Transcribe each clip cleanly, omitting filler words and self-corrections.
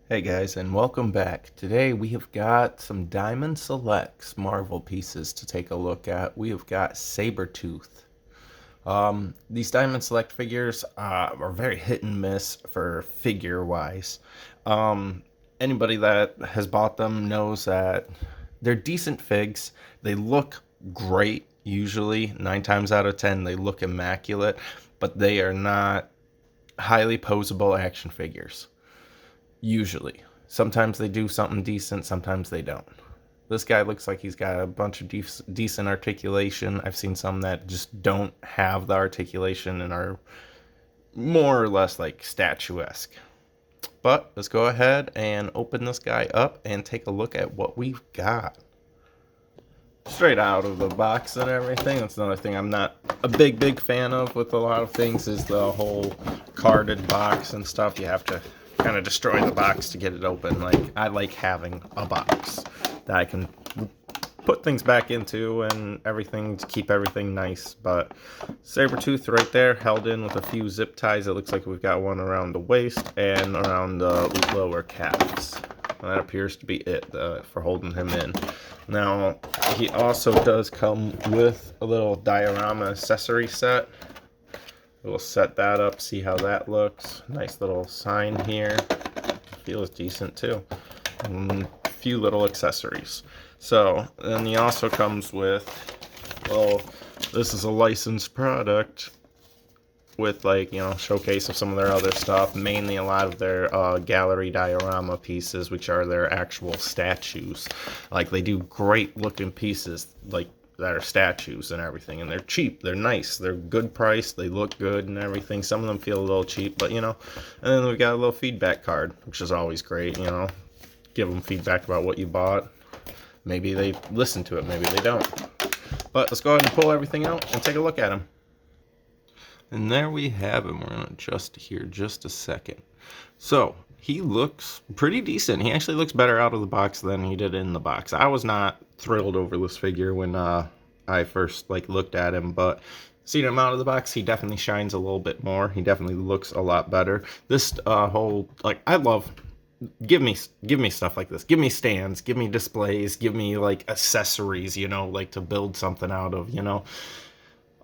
Hey guys, and welcome back. Today we have got some Diamond Selects Marvel pieces to take a look at. We have got Sabretooth. These Diamond Select figures are very hit and miss for figure-wise. Anybody that has bought them knows that they're decent figs. They look great, usually. 9 times out of 10, they look immaculate, but they are not highly posable action figures. Usually. Sometimes they do something decent, sometimes they don't. This guy looks like he's got a bunch of decent articulation. I've seen some that just don't have the articulation and are more or less like statuesque. But let's go ahead and open this guy up and take a look at what we've got. Straight out of the box and everything. That's another thing I'm not a big fan of with a lot of things, is the whole carded box and stuff. You have to kind of destroy the box to get it open. Like, I like having a box that I can put things back into and everything to keep everything nice. But Sabretooth right there, held in with a few zip ties. It looks like we've got one around the waist and around the lower calves. And that appears to be it for holding him in. Now, he also does come with a little diorama accessory set. We'll set that up, see how that looks. Nice little sign here. Feels decent too. And a few little accessories. So, then he also comes with, well, this is a licensed product with, like, you know, showcase of some of their other stuff. Mainly a lot of their gallery diorama pieces, which are their actual statues. Like, they do great looking pieces, like, that are statues and everything, and they're cheap, they're nice, they're good price, they look good and everything. Some of them feel a little cheap, but you know. And then we got a little feedback card, which is always great, you know. Give them feedback about what you bought. Maybe they listen to it, maybe they don't. But let's go ahead and pull everything out and take a look at them. And there we have him. We're going to adjust here just a second. So, he looks pretty decent. He actually looks better out of the box than he did in the box. I was not thrilled over this figure when I first looked at him, but seeing him out of the box, he definitely shines a little bit more. He definitely looks a lot better. This whole, I love, give me stuff like this. Give me stands, give me displays, give me accessories, you know, to build something out of, you know.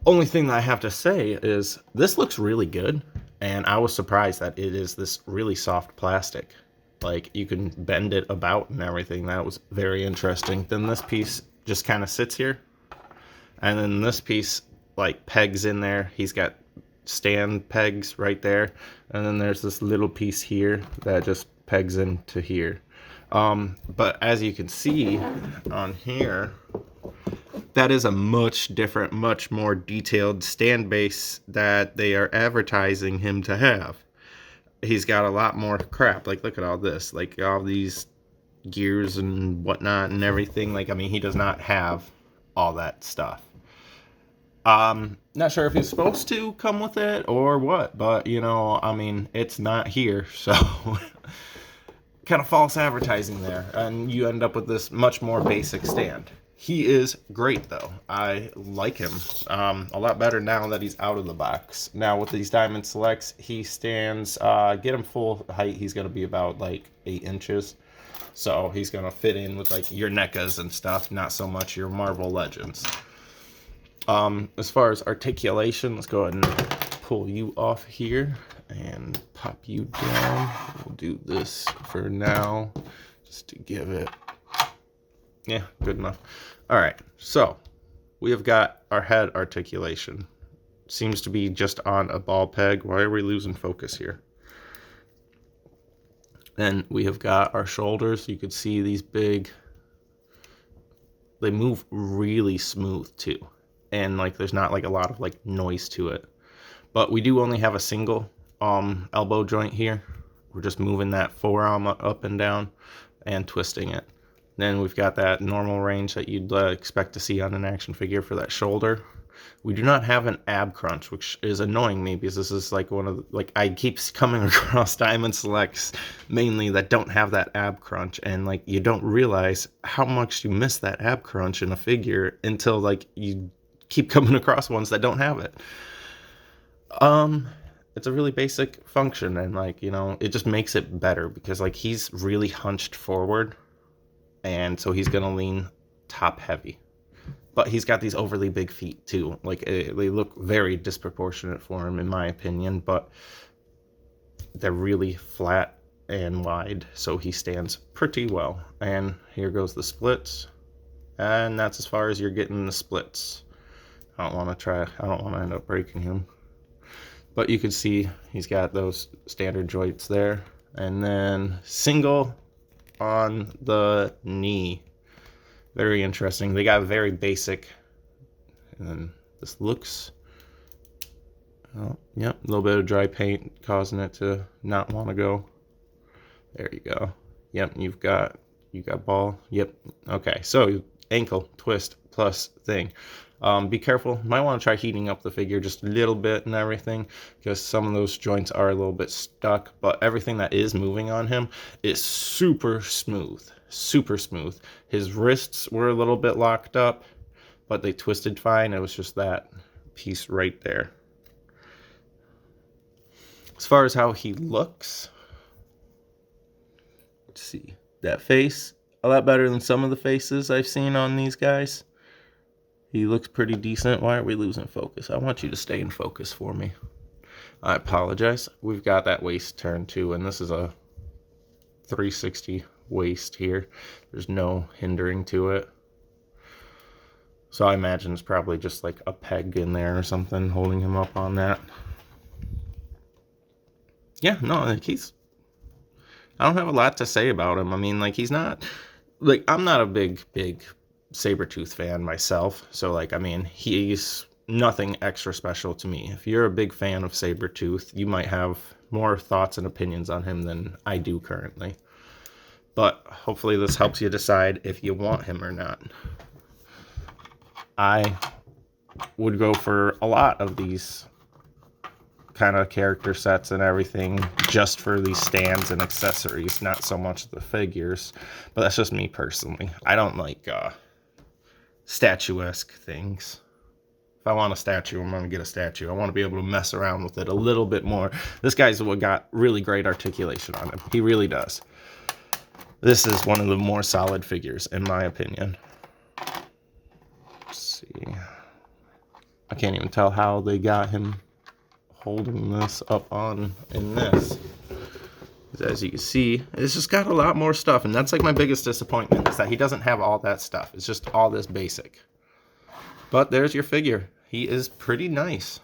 Only thing that I have to say is this looks really good, and I was surprised that it is this really soft plastic. Like, you can bend it about and everything. That was very interesting. Then this piece just kind of sits here, and then this piece pegs in there. He's got stand pegs right there, and then there's this little piece here that just pegs into here. But as you can see on here, that is a much different, much more detailed stand base that they are advertising him to have. He's got a lot more crap. Look at all this. All these gears and whatnot and everything. I mean, he does not have all that stuff. Not sure if he's supposed to come with it or what, but, you know, I mean, it's not here, so kind of false advertising there, and you end up with this much more basic stand. He is great, though. I like him a lot better now that he's out of the box. Now, with these Diamond Selects, he stands, get him full height, he's going to be about, 8 inches. So, he's going to fit in with, your NECAs and stuff, not so much your Marvel Legends. As far as articulation, let's go ahead and pull you off here and pop you down. We'll do this for now, just to give it... Yeah, good enough. All right, so we have got our head articulation. Seems to be just on a ball peg. Why are we losing focus here? Then we have got our shoulders. You could see these big, they move really smooth too. And there's not a lot of noise to it. But we do only have a single elbow joint here. We're just moving that forearm up and down and twisting it. Then we've got that normal range that you'd expect to see on an action figure for that shoulder. We do not have an ab crunch, which is annoying me because this is one of the, I keep coming across Diamond Selects mainly that don't have that ab crunch, and you don't realize how much you miss that ab crunch in a figure until you keep coming across ones that don't have it. it's a really basic function, and like, you know, it just makes it better because like he's really hunched forward, and so he's gonna lean top heavy. But he's got these overly big feet too. Like they look very disproportionate for him in my opinion, but they're really flat and wide, so he stands pretty well. And here goes the splits, and that's as far as you're getting the splits. I don't want to end up breaking him. But you can see he's got those standard joints there. And then single on the knee. Very interesting. They got very basic. And then this looks... Oh, yep, a little bit of dry paint causing it to not want to go. There you go. Yep, you got ball. Yep. Okay, so ankle twist plus thing. Be careful. Might want to try heating up the figure just a little bit and everything, because some of those joints are a little bit stuck, but everything that is moving on him is super smooth. Super smooth. His wrists were a little bit locked up, but they twisted fine. It was just that piece right there. As far as how he looks, let's see. That face, a lot better than some of the faces I've seen on these guys. He looks pretty decent. Why are we losing focus? I want you to stay in focus for me. I apologize. We've got that waist turned too, and this is a 360 waist here. There's no hindering to it. So I imagine it's probably just like a peg in there or something holding him up on that. Yeah, no, like I don't have a lot to say about him. I mean, like, he's not, like, I'm not a big Sabretooth fan myself. So, like, I mean, he's nothing extra special to me. If you're a big fan of Sabretooth, you might have more thoughts and opinions on him than I do currently. But hopefully this helps you decide if you want him or not. I would go for a lot of these kind of character sets and everything just for these stands and accessories, not so much the figures. But that's just me personally. I don't like statuesque things. If I want a statue, I'm going to get a statue. I want to be able to mess around with it a little bit more. This guy's got really great articulation on him. He really does. This is one of the more solid figures, in my opinion. Let's see. I can't even tell how they got him holding this up on in this. As you can see, it's just got a lot more stuff, and that's like my biggest disappointment, is that he doesn't have all that stuff. It's just all this basic. But there's your figure. He is pretty nice.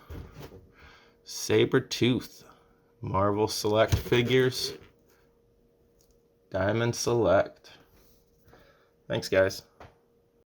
Sabretooth. Marvel Select figures. Diamond Select. Thanks, guys.